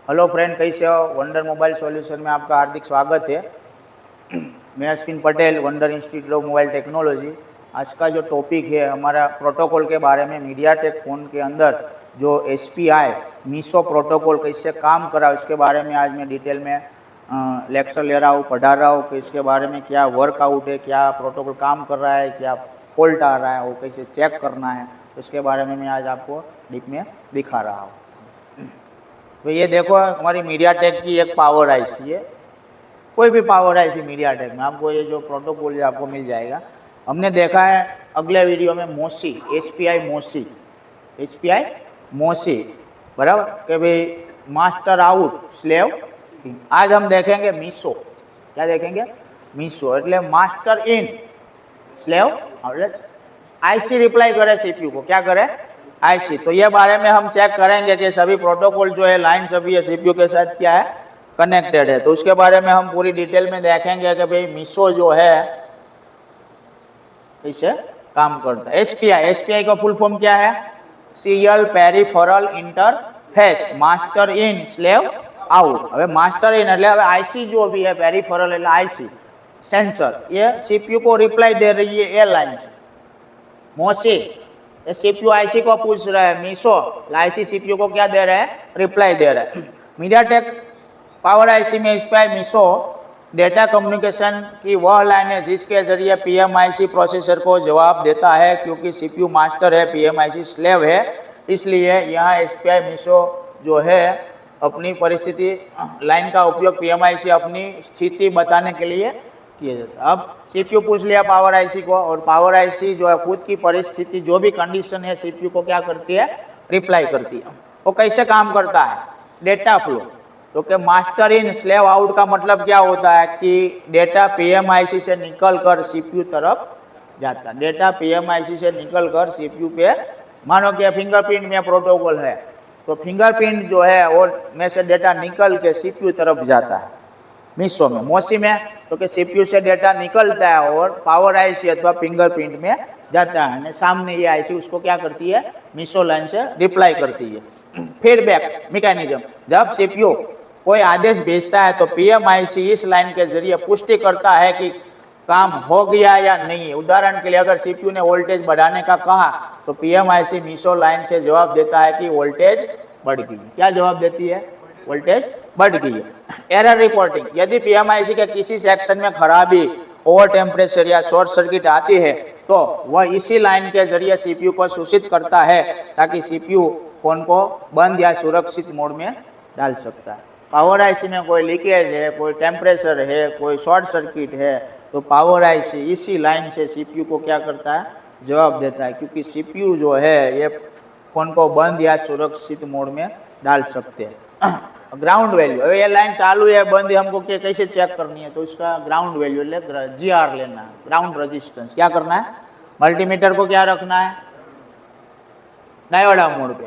Hello friend, कैसे हो? Wonder mobile solution में आपका हार्दिक स्वागत है। मैं Ashwin Patel, wonder institute of mobile technology. आज का जो टॉपिक है हमारा प्रोटोकॉल के बारे में, मीडियाटेक फ़ोन के अंदर जो SPI मीसो प्रोटोकॉल कैसे काम करा उसके बारे में आज मैं डिटेल में लेक्चर ले रहा हूँ, पढ़ा रहा हूँ कि इसके बारे में क्या वर्कआउट है, क्या प्रोटोकॉल काम कर रहा है, क्या फॉल्ट आ रहा है, वो कैसे चेक करना है, उसके बारे में मैं आज आपको डीप में दिखा रहा हूँ। तो ये देखो, हमारी मीडियाटेक की एक पावर आईसी है। कोई भी पावर आईसी मीडियाटेक में आपको ये जो प्रोटोकॉल आपको मिल जाएगा। हमने देखा है अगले वीडियो में मोसी, SPI मोसी, बराबर, कि भाई मास्टर आउट स्लेव इन। आज हम देखेंगे मीसो। क्या देखेंगे? मीसो એટલે master in slave out. IC reply करे CPU को, क्या करे? आईसी। तो ये बारे में हम चेक करेंगे कि सभी प्रोटोकॉल जो है लाइन सभी CPU के साथ क्या है, कनेक्टेड है। तो उसके बारे में हम पूरी डिटेल में देखेंगे कि भाई मीसो जो है कैसे काम करता है। SPI का फुल फॉर्म क्या है? Serial peripheral interface, master in slave out. હવે માસ્ટર ઇન એટલે હવે આઈસી जो भी है, पेरिफेरल એટલે आईसी सेंसर, ये CPU को रिप्लाई दे रही है ए लाइन से। मोसी CPU आईसी को पूछ रहा है, मीसो आईसी CPU को क्या दे रहा है? रिप्लाई दे रहा है। मीडियाटेक पावर आईसी में SPI मीसो डेटा कम्युनिकेशन की वह लाइन है जिसके जरिए PMIC प्रोसेसर को जवाब देता है। क्योंकि CPU मास्टर है, PMIC स्लेव है, इसलिए यहाँ SPI मीसो जो है अपनी परिस्थिति लाइन का उपयोग PMIC अपनी स्थिति बताने के लिए किया जाता है। अब CPU पूछ लिया पावर आईसी को, और पावर आईसी जो है खुद की परिस्थिति जो भी कंडीशन है CPU को क्या करती है? रिप्लाई करती है। वो कैसे काम करता है? Data flow. तो कि मास्टर इन स्लेव आउट का मतलब क्या होता है कि डेटा PMIC से निकल कर CPU तरफ जाता है। डेटा PMIC से निकल कर CPU पे, मानो कि फिंगरप्रिंट में प्रोटोकॉल है तो फिंगरप्रिंट जो है वो में से डेटा निकल के CPU तरफ जाता है। मीसो में, मोसी में तो कि CPU से डेटा निकलता है और पावर आईसी अथवा फिंगरप्रिंट में जाता है। सामने ये आईसी उसको क्या करती है? मीसो लाइन से रिप्लाई करती है। फीडबैक मैकेनिज्म, जब CPU कोई आदेश भेजता है तो PMIC इस लाइन के जरिए पुष्टि करता है कि काम हो गया या नहीं। उदाहरण के लिए अगर CPU ने वोल्टेज बढ़ाने का कहा तो PMIC मीसो लाइन से जवाब देता है कि वोल्टेज बढ़ गई। क्या जवाब देती है? वोल्टेज बढ़ गई है। एरर रिपोर्टिंग, यदि PMIC के किसी सेक्शन में खराबी, ओवर टेम्परेचर या शॉर्ट सर्किट आती है तो वह इसी लाइन के जरिए CPU को सूचित करता है ताकि CPU फोन को बंद या सुरक्षित मोड में डाल सकता है। पावर आईसी में कोई लीकेज है, कोई टेम्परेचर है, कोई शॉर्ट सर्किट है तो पावर आईसी इसी लाइन से CPU को क्या करता है? जवाब देता है। क्योंकि CPU जो है ये फोन को बंद या सुरक्षित मोड में डाल सकते हैं। ग्राउंड वैल्यू, अब ये लाइन चालू है बंद है, हमको कैसे चेक करनी है? तो इसका ग्राउंड वैल्यू GR लेना है, ग्राउंड रेजिस्टेंस। क्या करना है? मल्टीमीटर को क्या रखना है? डायोडा मोड पे।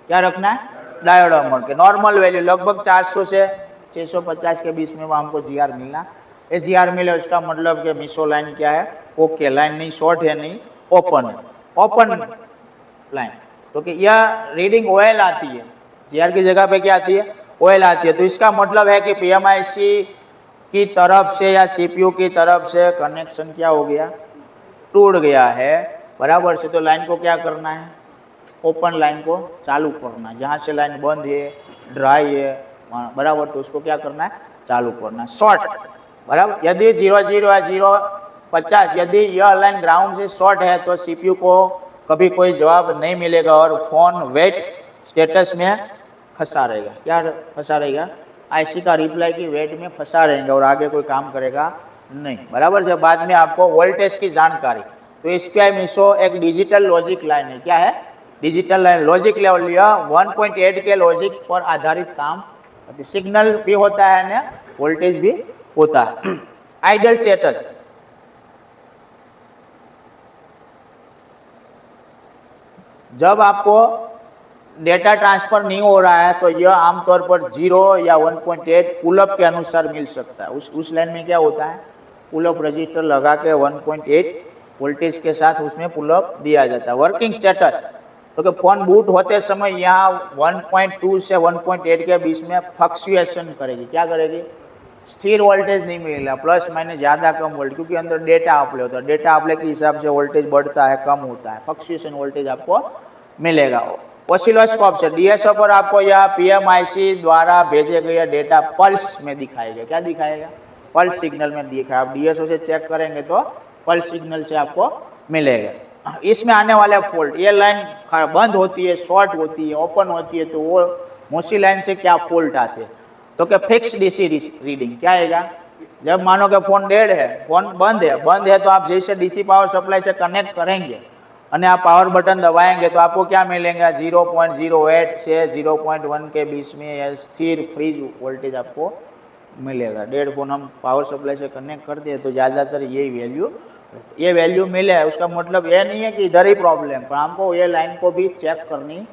क्या रखना है? डायोडा मोड के। नॉर्मल वैल्यू लगभग 400 से 650 के बीच में वो हमको GR मिलना। ये GR मिले उसका मतलब कि मीसो लाइन क्या है? ओके लाइन, नहीं शॉर्ट है, नहीं ओपन है, ओपन लाइन। तो कि यह रीडिंग OL आती है, GR की जगह पे क्या आती है? OL आती है। तो इसका मतलब है कि PMIC की तरफ से या CPU की तरफ से कनेक्शन क्या हो गया? टूट गया है, बराबर से। तो लाइन को क्या करना है? ओपन लाइन को चालू करना है। जहाँ से लाइन बंद है, ड्राई है, बराबर, तो उसको क्या करना है? चालू करना है। शॉर्ट, बराबर, यदि 00 या 050 यदि यह लाइन ग्राउंड से शॉर्ट है तो CPU को कभी कोई जवाब नहीं मिलेगा और फोन वेट स्टेटस में फंसा रहेगा। क्या फंसा रहेगा? आईसी का रिप्लाई की वेट में फंसा रहेगा और आगे कोई काम करेगा नहीं, बराबर से। बाद में आपको वोल्टेज की जानकारी। तो SPI मीसो एक डिजिटल लॉजिक लाइन है। क्या है? Digital line. लॉजिक लेवल 1.8 के लॉजिक पर आधारित काम, सिग्नल भी होता है ना, वोल्टेज भी होता है। आइडल स्टेटस, जब आपको डेटा ट्रांसफर नहीं हो रहा है तो यह आमतौर पर 0 या 1.8 पुलअप के अनुसार मिल सकता है। उस लाइन में क्या होता है? पुलअप रजिस्टर लगा के 1.8 वोल्टेज के साथ उसमें पुलअप दिया जाता है। वर्किंग स्टेटस, तो कि फ़ोन बूट होते समय यहाँ 1.2 से 1.8 के बीच में फ्लक्चुएशन करेगी। क्या करेगी? स्थिर वोल्टेज नहीं मिलेगा, प्लस माइनस ज़्यादा कम वोल्टेज, क्योंकि अंदर डेटा आपले होता है। डेटा आपले के हिसाब से वोल्टेज बढ़ता है कम होता है, फ्लक्चुएशन वोल्टेज आपको मिलेगा। ऑसिलोस्कोप से डीएसओ पर आपको यह पीएमआईसी द्वारा भेजे गए डेटा पल्स में दिखाएगा। क्या दिखाएगा? पल्स सिग्नल में दिखाएगा। आप डीएसओ से चेक करेंगे तो पल्स सिग्नल से आपको मिलेगा। इसमें आने वाले फॉल्ट, ये लाइन बंद होती है, शॉर्ट होती है, ओपन होती है, तो वो मोसी लाइन से क्या फॉल्ट आते हैं? तो क्या फिक्स डीसी रीडिंग क्या आएगा? जब मानो कि फोन डेड है, फोन बंद है तो आप जैसे डीसी पावर सप्लाई से कनेक्ट करेंगे और आप पावर बटन दबाएंगे तो आपको क्या मिलेगा? 0.08 से 0.1 के बीच में स्थिर फ्रीज वोल्टेज आपको मिलेगा। डेड फोन हम पावर सप्लाई से कनेक्ट करते हैं तो ज़्यादातर ये वैल्यू मिले है। उसका मतलब ये नहीं है कि इधर ही प्रॉब्लम, पर हमको ये लाइन को भी चेक करनी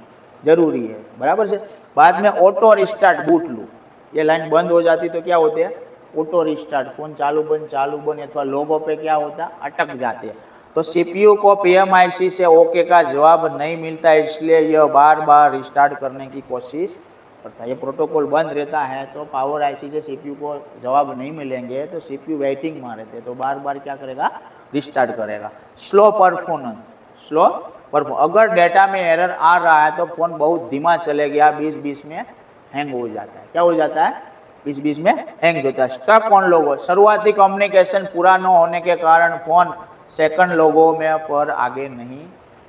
जरूरी है, बराबर से। बाद में ऑटो रिस्टार्ट बूट लूप, ये लाइन बंद हो जाती तो क्या होते हैं? ऑटो रिस्टार्ट, फोन चालू बंद अथवा लोगों पे क्या होता? अटक जाते हैं। तो सीपीयू को पीएमआईसी से ओके का जवाब नहीं मिलता, इसलिए यह बार बार रिस्टार्ट करने की कोशिश करता है। ये प्रोटोकॉल बंद रहता है तो पावर आईसी से सीपीयू को जवाब नहीं मिलेंगे तो सीपीयू वेटिंग में रहते, तो बार बार क्या करेगा? रिस्टार्ट करेगा। स्लो परफॉर्मेंस, अगर डेटा में एरर आ रहा है तो फोन बहुत धीमा चलेगा, बीच में हैंग हो जाता है। क्या हो जाता है? बीच में हैंग होता है। स्टक ऑन लोगो, शुरुआती कम्युनिकेशन पूरा न होने के कारण फोन सेकंड लोगो में पर आगे नहीं,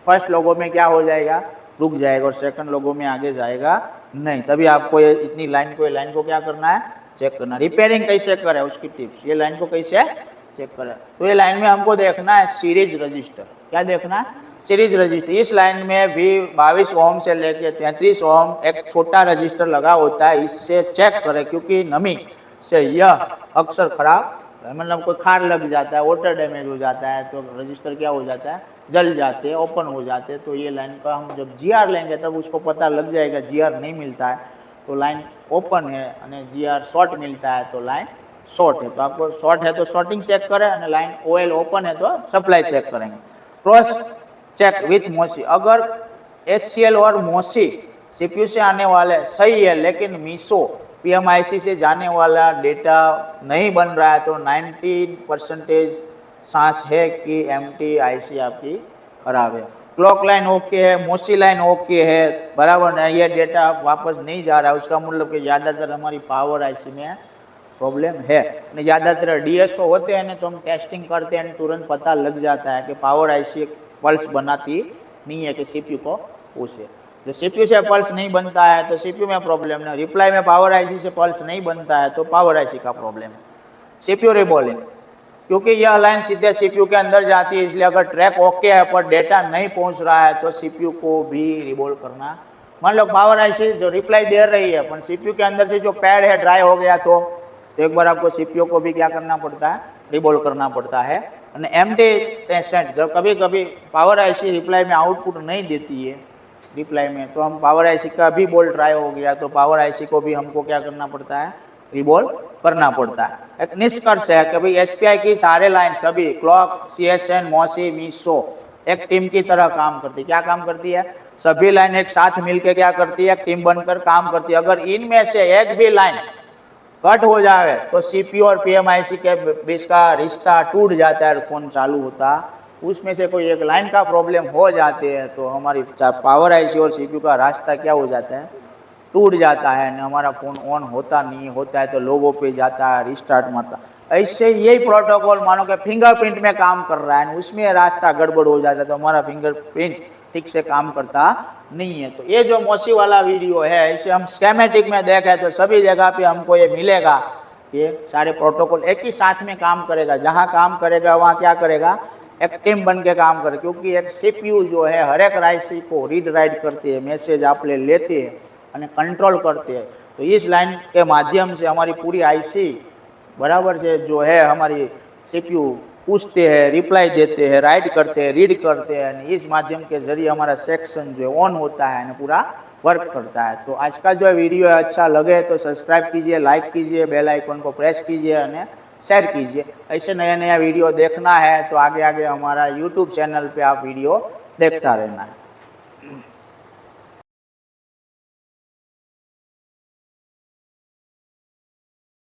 फर्स्ट लोगो में क्या हो जाएगा? रुक जाएगा, और सेकंड लोगो में आगे जाएगा नहीं। तभी आपको ये इतनी लाइन को क्या करना है? चेक करना। रिपेयरिंग कैसे करें उसकी टिप्स, ये लाइन को कैसे चेक करें? तो ये लाइन में हमको देखना है सीरीज रजिस्टर। क्या देखना है? Series register. इस लाइन में भी 22 ओम से लेकर 33 ओम एक छोटा रजिस्टर लगा होता है, इससे चेक करें, क्योंकि नमी से यह अक्सर खराब, मतलब कोई खार लग जाता है, वाटर डैमेज हो जाता है तो रजिस्टर क्या हो जाता है? जल जाते हैं, ओपन हो जाते हैं। तो ये लाइन का हम जब जीआर लेंगे तब उसको पता लग जाएगा। जीआर नहीं मिलता है तो लाइन ओपन है, और जीआर शॉर्ट मिलता है तो लाइन शॉर्ट है। तो आपको शॉर्ट है तो शॉर्टिंग चेक करें, और लाइन ओएल ओपन है तो सप्लाई चेक करेंगे। क्रॉस चेक विथ मोसी, अगर एससीएल और मोसी सीपीयू से आने वाले सही है लेकिन मीसो पीएमआईसी से जाने वाला डेटा नहीं बन रहा है तो 90% सांस है कि एमटी आईसी आपकी खराब है। क्लॉक लाइन ओके है, मोसी लाइन ओके है, बराबर है, ये डेटा वापस नहीं जा रहा है, उसका मतलब कि ज़्यादातर हमारी पावर आईसी में प्रॉब्लम है। ज़्यादातर डीएसओ होते हैं ना तो हम टेस्टिंग करते हैं, तुरंत पता लग जाता है कि पावर आईसी पल्स बनाती नहीं है कि सीपीयू को उसे। जो सीपीयू से पल्स नहीं बनता है तो सीपीयू में प्रॉब्लम है, रिप्लाई में पावर आईसी से पल्स नहीं बनता है तो पावर आईसी का प्रॉब्लम है। सीपीयू रिबोलिंग, क्योंकि यह लाइन सीधे सीपीयू के अंदर जाती है, इसलिए अगर ट्रैक ओके है पर डेटा नहीं पहुंच रहा है तो सीपीयू को भी रिबोल करना। मान लो पावर आईसी जो रिप्लाई दे रही है पर सीपीयू के अंदर से जो पैड है ड्राई हो गया तो एक बार आपको सीपीयू को भी क्या करना पड़ता है? रिबोल करना पड़ता है। एमटी पेशेंट जब कभी कभी पावर आईसी रिप्लाई में आउटपुट नहीं देती है रिप्लाई में, तो हम पावर आईसी का भी बोल ड्राई हो गया तो पावर आईसी को भी हमको क्या करना पड़ता है? रिबोल करना पड़ता है। एक निष्कर्ष है कि भाई एसपीआई की सारे लाइन सभी क्लॉक, सीएसएन, मोसी, मीसो एक टीम की तरह काम करती है। क्या काम करती है? सभी लाइन एक साथ मिलकर क्या करती है? टीम बनकर काम करती है। अगर इनमें से एक भी लाइन कट हो जाए तो सीपीयू और पीएमआईसी के बीच का रिश्ता टूट जाता है, फोन चालू होता। उसमें से कोई एक लाइन का प्रॉब्लम हो जाते हैं तो हमारी पावर आईसी और सीपीयू का रास्ता क्या हो जाता है? टूट जाता है, न हमारा फ़ोन ऑन होता नहीं, होता है तो लोगों पे जाता है, रिस्टार्ट मारता। ऐसे यही प्रोटोकॉल मानो कि फिंगरप्रिंट में काम कर रहा है, उसमें रास्ता गड़बड़ हो जाता है तो हमारा फिंगरप्रिंट ठीक से काम करता नहीं है। तो ये जो मोसी वाला वीडियो है इसे हम स्केमेटिक में देखें तो सभी जगह पे हमको ये मिलेगा, ये सारे प्रोटोकॉल एक ही साथ में काम करेगा। जहाँ काम करेगा वहाँ क्या करेगा? एक टीम बन के काम करे, क्योंकि एक सीपीयू जो है हर एक आईसी को रीड राइट करती है, मैसेज आप लेते हैं और कंट्रोल करते हैं। तो इस लाइन के माध्यम से हमारी पूरी आईसी बराबर से जो है हमारी सीपीयू पूछते हैं, रिप्लाई देते हैं, राइट करते हैं, रीड करते हैं, इस माध्यम के जरिए हमारा सेक्शन जो है ऑन होता है, पूरा वर्क करता है। तो आज का जो वीडियो है अच्छा लगे तो सब्सक्राइब कीजिए, लाइक कीजिए, बेल आइकन को प्रेस कीजिए और शेयर कीजिए। ऐसे नया नया वीडियो देखना है तो आगे आगे हमारा यूट्यूब चैनल पे आप वीडियो देखता रहना है।